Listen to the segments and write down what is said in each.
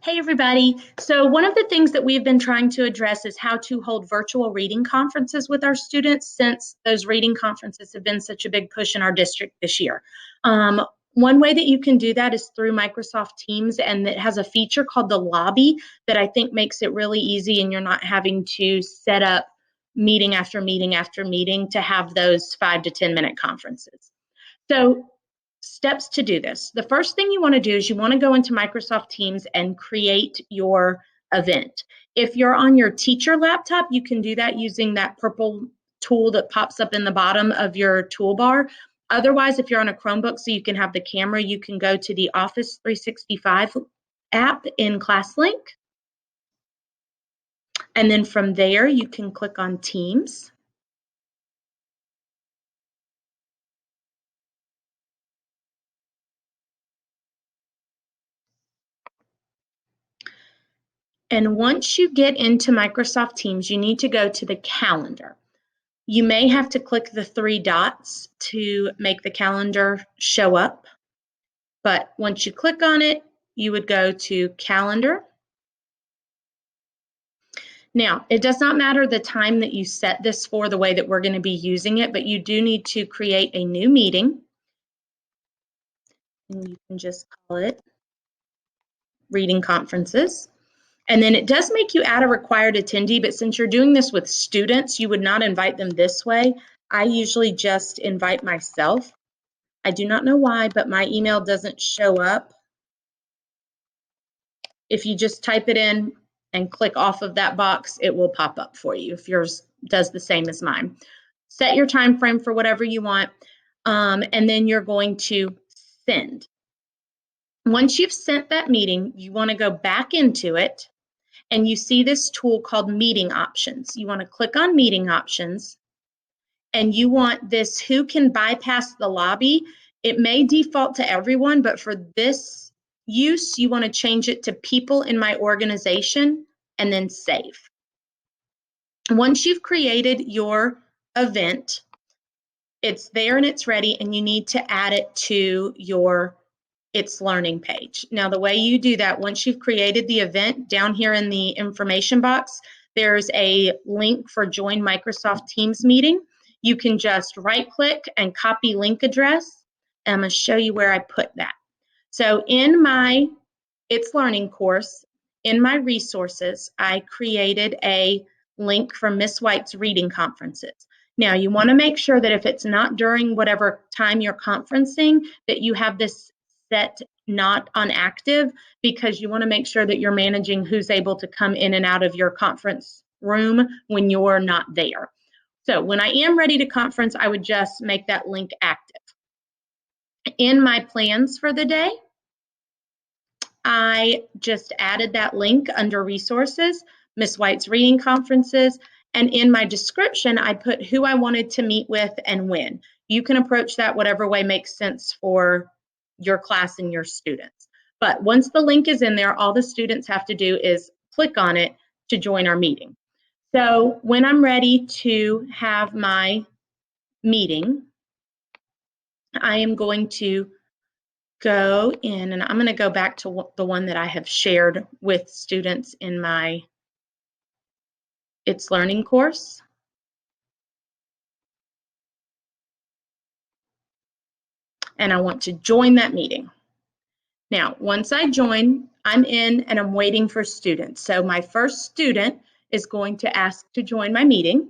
Hey, everybody. So one of the things that we've been trying to address is how to hold virtual reading conferences with our students since those reading conferences have been such a big push in our district this year. One way that you can do that is through Microsoft Teams, and it has a feature called the lobby that I think makes it really easy, and you're not having to set up meeting after meeting after meeting to have those 5 to 10 minute conferences. So steps to do this. The first thing you want to do is you want to go into Microsoft Teams and create your event. If you're on your teacher laptop, you can do that using that purple tool that pops up in the bottom of your toolbar. Otherwise, if you're on a Chromebook, so you can have the camera, you can go to the Office 365 app in ClassLink. And then from there, you can click on Teams. And once you get into Microsoft Teams, you need to go to the calendar. You may have to click the 3 dots to make the calendar show up. But once you click on it, you would go to calendar. Now, it does not matter the time that you set this for, the way that we're going to be using it, but you do need to create a new meeting. And you can just call it Reading Conferences. And then it does make you add a required attendee, but since you're doing this with students, you would not invite them this way. I usually just invite myself. I do not know why, but my email doesn't show up. If you just type it in and click off of that box, it will pop up for you if yours does the same as mine. Set your time frame for whatever you want, and then you're going to send. Once you've sent that meeting, you want to go back into it, and you see this tool called Meeting Options. You want to click on Meeting Options, and you want this Who Can Bypass the Lobby. It may default to everyone, but for this use, you want to change it to People in My Organization and then Save. Once you've created your event, it's there and it's ready, and you need to add it to your It's Learning page. Now, the way you do that, once you've created the event, down here in the information box, there's a link for Join Microsoft Teams Meeting. You can just right-click and copy link address. And I'm going to show you where I put that. So in my It's Learning course, in my resources, I created a link for Miss White's reading conferences. Now, you want to make sure that if it's not during whatever time you're conferencing, that you have this set not on active, because you want to make sure that you're managing who's able to come in and out of your conference room when you're not there. So when I am ready to conference, I would just make that link active. In my plans for the day, I just added that link under resources, Miss White's reading conferences, and in my description, I put who I wanted to meet with and when. You can approach that whatever way makes sense for your class and your students. But once the link is in there, all the students have to do is click on it to join our meeting. So when I'm ready to have my meeting, I am going to go in, and I'm going to go back to the one that I have shared with students in my It's Learning course. And I want to join that meeting. Now, once I join, I'm in and I'm waiting for students. So my first student is going to ask to join my meeting.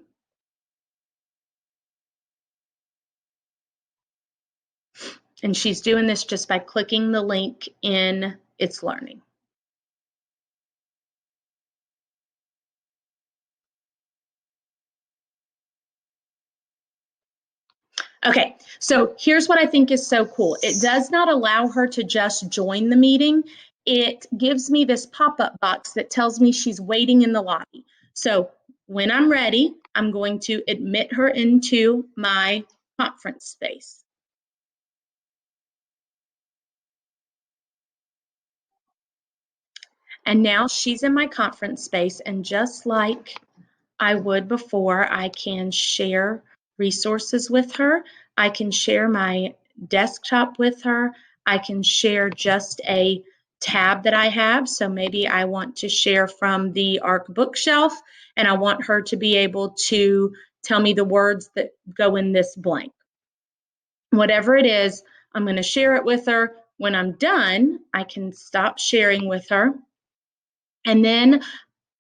And she's doing this just by clicking the link in It's Learning. Okay, so here's what I think is so cool. It does not allow her to just join the meeting. It gives me this pop-up box that tells me she's waiting in the lobby. So when I'm ready, I'm going to admit her into my conference space. And now she's in my conference space, and just like I would before, I can share resources with her. I can share my desktop with her. I can share just a tab that I have. So maybe I want to share from the ARC bookshelf, and I want her to be able to tell me the words that go in this blank. Whatever it is, I'm going to share it with her. When I'm done, I can stop sharing with her. And then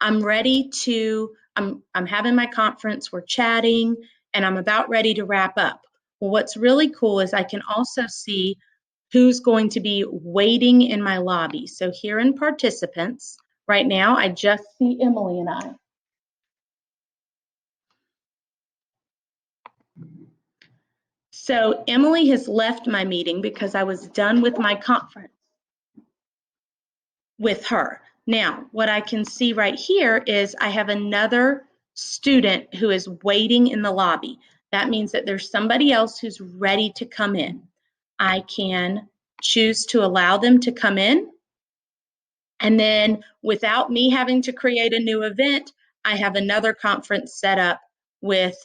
I'm ready to, I'm having my conference, we're chatting, and I'm about ready to wrap up. Well, what's really cool is I can also see who's going to be waiting in my lobby. So here in participants, right now, I just see Emily and I. So Emily has left my meeting because I was done with my conference with her. Now, what I can see right here is I have another student who is waiting in the lobby. That means that there's somebody else who's ready to come in. I can choose to allow them to come in. And then without me having to create a new event, I have another conference set up with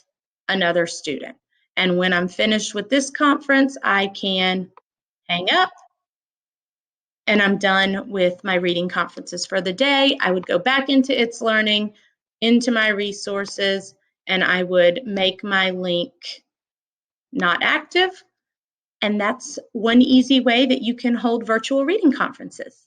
another student. And when I'm finished with this conference, I can hang up and I'm done with my reading conferences for the day. I would go back into It's Learning, into my resources, and I would make my link not active. And that's one easy way that you can hold virtual reading conferences.